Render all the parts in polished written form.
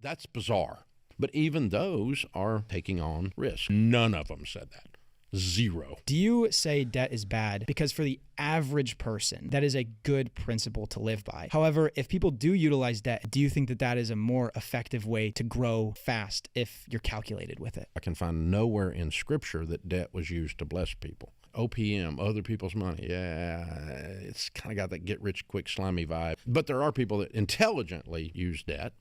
That's bizarre. But even those are taking on risk. None of them said that. Zero. Do you say debt is bad because for the average person, that is a good principle to live by? However, if people do utilize debt, do you think that that is a more effective way to grow fast if you're calculated with it? I can find nowhere in Scripture that debt was used to bless people. OPM, other people's money. Yeah, it's kind of got that get-rich-quick slimy vibe. But there are people that intelligently use debt,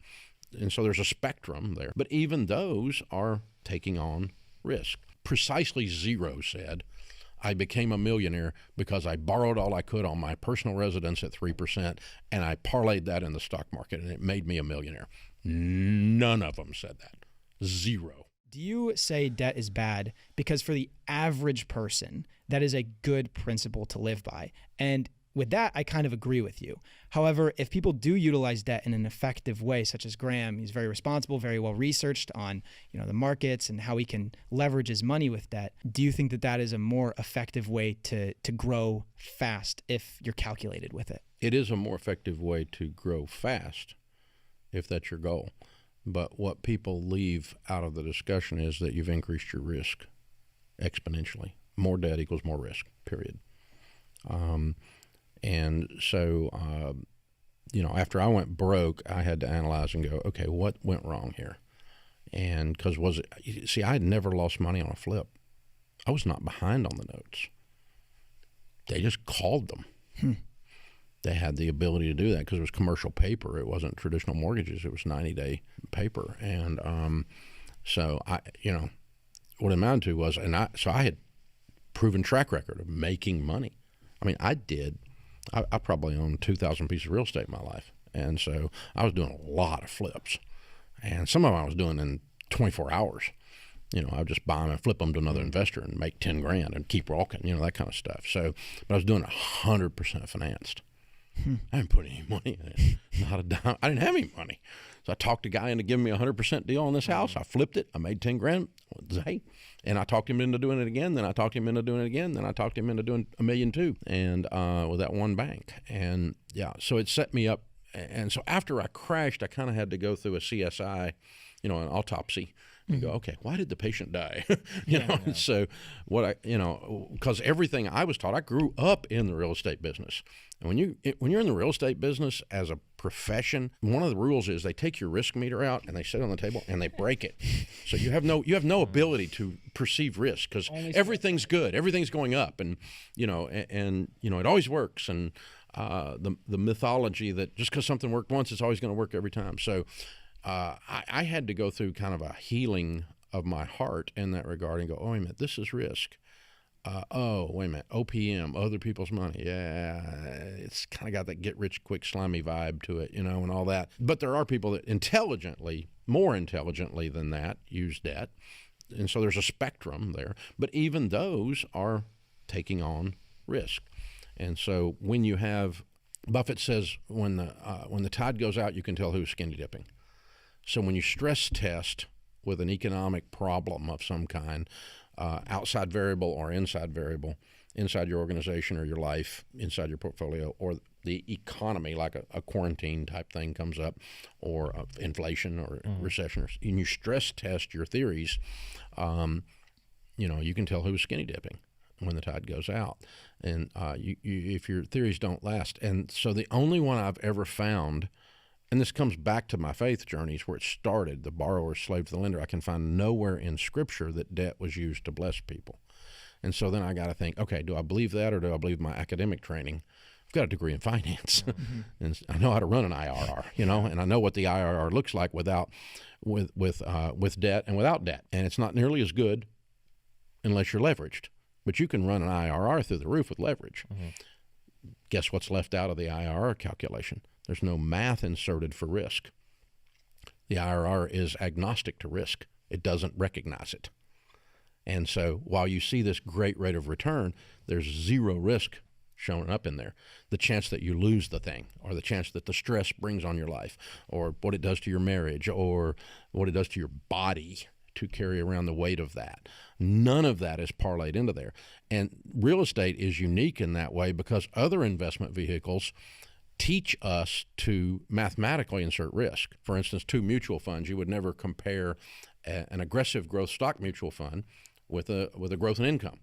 and so there's a spectrum there. But even those are taking on risk. Precisely zero said, I became a millionaire because I borrowed all I could on my personal residence at 3%, and I parlayed that in the stock market, and it made me a millionaire. None of them said that. Zero. Do you say debt is bad because for the average person, that is a good principle to live by? And with that, I kind of agree with you. However, if people do utilize debt in an effective way, such as Graham, he's very responsible, very well researched on, the markets and how he can leverage his money with debt. Do you think that that is a more effective way to grow fast if you're calculated with it? It is a more effective way to grow fast if that's your goal. But what people leave out of the discussion is that you've increased your risk exponentially. More debt equals more risk, period. And so, after I went broke, I had to analyze and go, okay, what went wrong here? And because I had never lost money on a flip. I was not behind on the notes. They just called them. They had the ability to do that because it was commercial paper. It wasn't traditional mortgages. It was 90-day paper. And so what it amounted to was, I had proven track record of making money. I mean, I probably owned 2,000 pieces of real estate in my life. And so I was doing a lot of flips. And some of them I was doing in 24 hours. I would just buy them and flip them to another investor and make 10 grand and keep walking, that kind of stuff. So, but I was doing 100% financed. I didn't put any money in it, not a dime. I didn't have any money. So I talked a guy into giving me a 100% deal on this house. I flipped it. I made 10 grand. And I talked him into doing it again. Then I talked him into doing it again. Then I talked him into doing $1.2 million. And with that one bank. And so it set me up. And so after I crashed, I kind of had to go through a CSI, an autopsy. You go, okay, why did the patient die? So because everything I was taught, I grew up in the real estate business. And when you're in the real estate business as a profession, one of the rules is they take your risk meter out and they sit on the table and they break it. So you have no ability to perceive risk because everything's good, everything's going up, and it always works. And the mythology that just because something worked once, it's always going to work every time. So I had to go through kind of a healing of my heart in that regard and go, oh, wait a minute, this is risk. Wait a minute, OPM, other people's money. Yeah, it's kind of got that get-rich-quick slimy vibe to it, and all that. But there are people that more intelligently than that, use debt. And so there's a spectrum there. But even those are taking on risk. And so when you have, Buffett says, when the tide goes out, you can tell who's skinny dipping. So when you stress test with an economic problem of some kind, outside variable or inside variable, inside your organization or your life, inside your portfolio, or the economy, like a quarantine type thing comes up, or inflation or recession, and you stress test your theories, you can tell who's skinny dipping when the tide goes out. And if your theories don't last. And so the only one I've ever found, and this comes back to my faith journeys where it started, the borrower slave to the lender, I can find nowhere in Scripture that debt was used to bless people. And so then I got to think, okay, do I believe that or do I believe my academic training? I've got a degree in finance, and I know how to run an IRR, and I know what the IRR looks like with debt and without debt. And it's not nearly as good unless you're leveraged. But you can run an IRR through the roof with leverage. Guess what's left out of the IRR calculation? There's no math inserted for risk. The IRR is agnostic to risk. It doesn't recognize it. And so while you see this great rate of return, there's zero risk showing up in there. The chance that you lose the thing, or the chance that the stress brings on your life, or what it does to your marriage, or what it does to your body to carry around the weight of that. None of that is parlayed into there. And real estate is unique in that way because other investment vehicles teach us to mathematically insert risk. For instance, two mutual funds, you would never compare an aggressive growth stock mutual fund with a growth in income,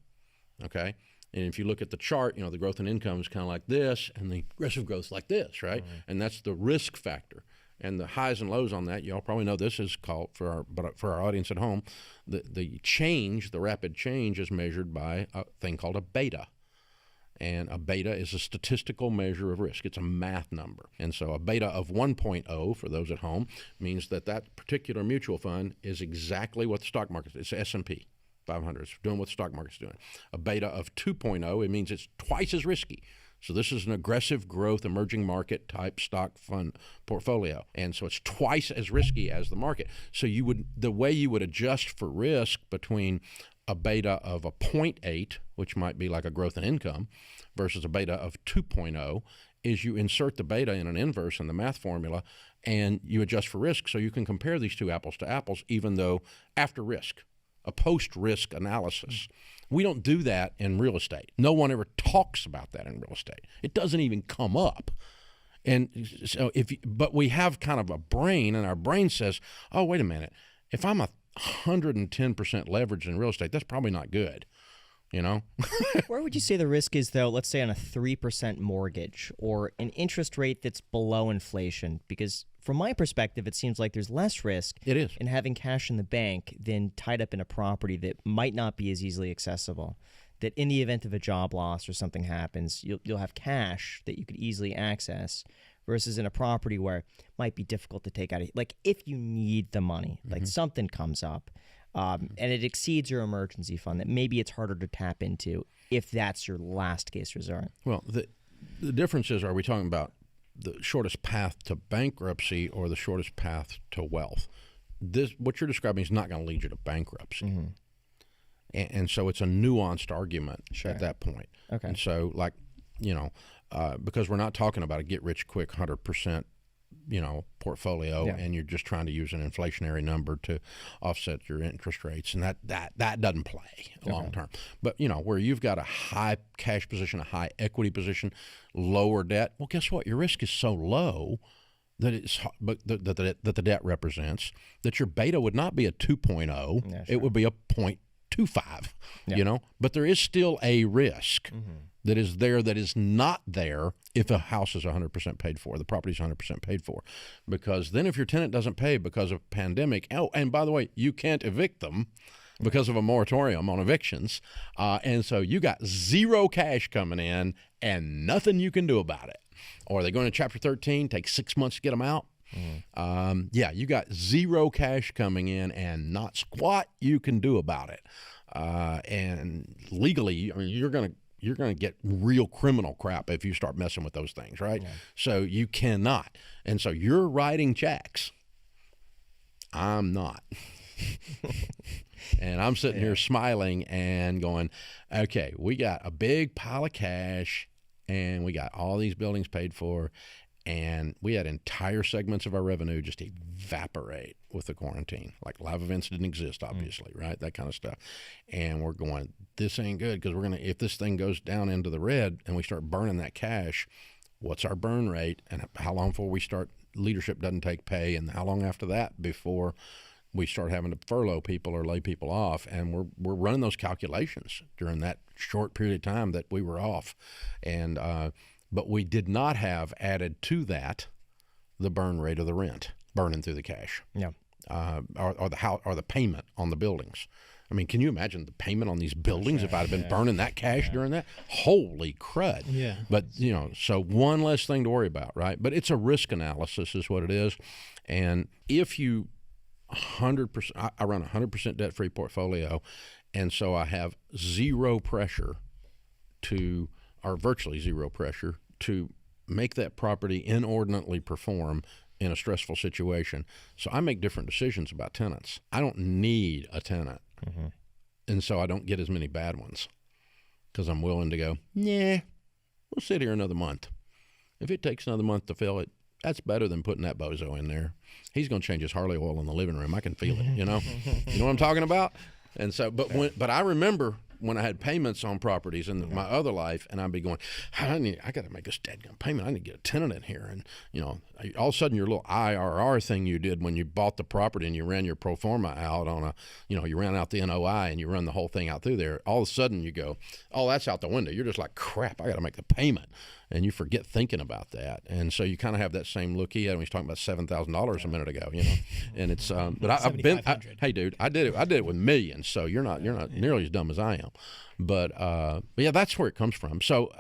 okay? And if you look at the chart, the growth in income is kind of like this, and the aggressive growth is like this, right? And that's the risk factor. And the highs and lows on that, y'all probably know this is called, for our audience at home, the change, the rapid change is measured by a thing called a beta. And a beta is a statistical measure of risk. It's a math number. And so a beta of 1.0, for those at home, means that particular mutual fund is exactly what the stock market is. It's S&P 500. It's doing what the stock market's doing. A beta of 2.0, it means it's twice as risky. So this is an aggressive growth, emerging market type stock fund portfolio. And so it's twice as risky as the market. So the way you would adjust for risk between a beta of a 0.8, which might be like a growth in income, versus a beta of 2.0, is you insert the beta in an inverse in the math formula, and you adjust for risk so you can compare these two apples to apples, even though after risk, a post-risk analysis. We don't do that in real estate. No one ever talks about that in real estate. It doesn't even come up. And so but we have kind of a brain, and our brain says, oh, wait a minute, if I'm 110% leverage in real estate, that's probably not good, Where would you say the risk is, though, let's say on a 3% mortgage or an interest rate that's below inflation? Because from my perspective, it seems like there's less risk in having cash in the bank than tied up in a property that might not be as easily accessible. That in the event of a job loss or something happens, you'll have cash that you could easily access, versus in a property where it might be difficult to take out. Like if you need the money, like something comes up, and it exceeds your emergency fund, that maybe it's harder to tap into if that's your last case resort. Well, the difference is, are we talking about the shortest path to bankruptcy or the shortest path to wealth? What you're describing is not going to lead you to bankruptcy. And so it's a nuanced argument at that point. Okay. And so, because we're not talking about a get-rich-quick 100%, portfolio, and you're just trying to use an inflationary number to offset your interest rates, and that doesn't play long term. But where you've got a high cash position, a high equity position, lower debt, well, guess what? Your risk is so low that that the debt represents that your beta would not be a 2.0, it would be a 0.25. But there is still a risk that is there that is not there if a house is 100% paid for, the property is 100% paid for. Because then if your tenant doesn't pay because of pandemic, and by the way, you can't evict them because of a moratorium on evictions, and so you got zero cash coming in and nothing you can do about it. Or they go into Chapter 13, take 6 months to get them out. You got zero cash coming in and not squat you can do about it. And legally, you're going to get real criminal crap if you start messing with those things, right? Yeah. So you cannot. And so you're writing checks. I'm not. And I'm sitting here smiling and going, okay, we got a big pile of cash and we got all these buildings paid for, and we had entire segments of our revenue just evaporate with the quarantine. Like live events didn't exist, obviously, right? That kind of stuff. And we're going, this ain't good, because if this thing goes down into the red and we start burning that cash, what's our burn rate, and how long before we start, leadership doesn't take pay, and how long after that before we start having to furlough people or lay people off? And we're running those calculations during that short period of time that we were off. And but we did not have added to that the burn rate of the rent burning through the cash, or the payment on the buildings. I mean, can you imagine the payment on these buildings if I'd have been burning that cash during that? Holy crud! Yeah. But so one less thing to worry about, right? But it's a risk analysis, is what it is. And if you 100%, I run a 100% debt-free portfolio, and so I have zero pressure or virtually zero pressure to make that property inordinately perform in a stressful situation. So I make different decisions about tenants. I don't need a tenant, and so I don't get as many bad ones, because I'm willing to go, we'll sit here another month. If it takes another month to fill it, that's better than putting that bozo in there. He's going to change his Harley oil in the living room. I can feel it, You know what I'm talking about? And so, but I remember when I had payments on properties in my other life, and I'd be going, I got to make this dadgum payment. I need to get a tenant in here. And, all of a sudden your little IRR thing you did when you bought the property and you ran your pro forma out on you ran out the NOI and you run the whole thing out through there. All of a sudden you go, oh, that's out the window. You're just like, crap, I got to make the payment. And you forget thinking about that. And so you kind of have that same look he had when he was talking about $7,000 a minute ago, And it's, but I've been, hey dude, I did it with millions. So you're not nearly as dumb as I am. But yeah, that's where it comes from. So,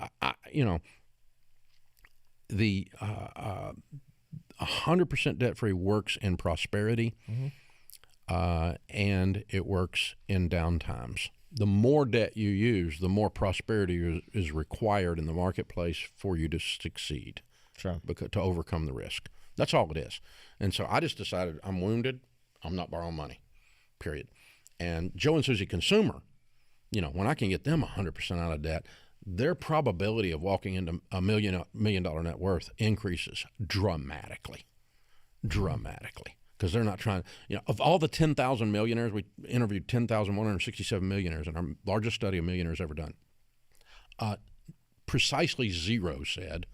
the 100% debt-free works in prosperity, and it works in downtimes. The more debt you use, the more prosperity is required in the marketplace for you to succeed, because to overcome the risk. That's all it is. And so I just decided I'm wounded, I'm not borrowing money, period. And Joe and Susie Consumer, when I can get them 100% out of debt, their probability of walking into a $1 million net worth increases dramatically. Because they're not trying, of all the 10,000 millionaires, we interviewed 10,167 millionaires in our largest study of millionaires ever done. Precisely 0 said,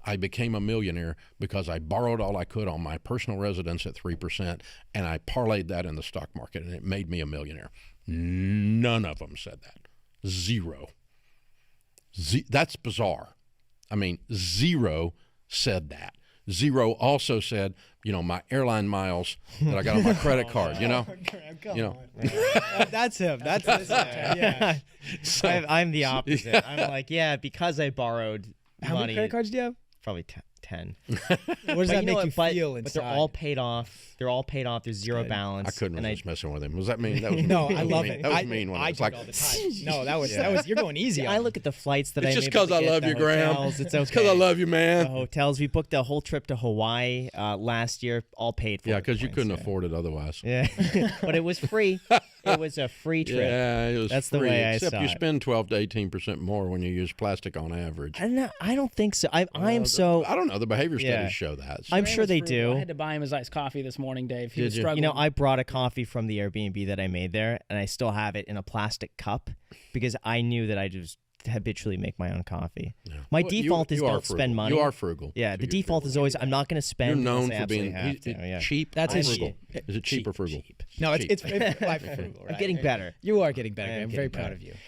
I became a millionaire because I borrowed all I could on my personal residence at 3%, and I parlayed that in the stock market, and it made me a millionaire. None of them said that. 0. That's bizarre. I mean, 0 said that. 0 also said, my airline miles that I got on my credit card, That's him. That's this guy. Yeah. So, I'm the opposite. I'm like, yeah, because I borrowed How many credit cards do you have? Probably 10. What does that make you feel inside? But they're all paid off. There's zero balance. I couldn't resist messing with him. Was that mean? That was no, mean. I love it. That was mean when I it's like all the time. No, that was you're going easy. I look at the flights that it's I'm just able to because I love get, you, the Graham. hotels, it's because I love you, man. The hotels. We booked a whole trip to Hawaii last year, all paid for. Yeah, because you couldn't afford it otherwise. Yeah, but it was free. It was a free trip. Yeah, it was. That's free, the way I except saw you it. spend 12 to 18% more when you use plastic on average. I don't think so. I am so. I don't know. The behavior studies show that. I'm sure they do. I had to buy him his iced coffee this morning, Dave. He was struggling. I brought a coffee from the Airbnb that I made there, and I still have it in a plastic cup because I knew that I just habitually make my own coffee. Yeah. My default is don't spend money. You are frugal. Yeah, the default is always I'm not going to spend. You're known for being cheap. That's frugal. Is it cheap or frugal? No, it's frugal. Right? I'm getting better. You are getting better. I'm very proud of you.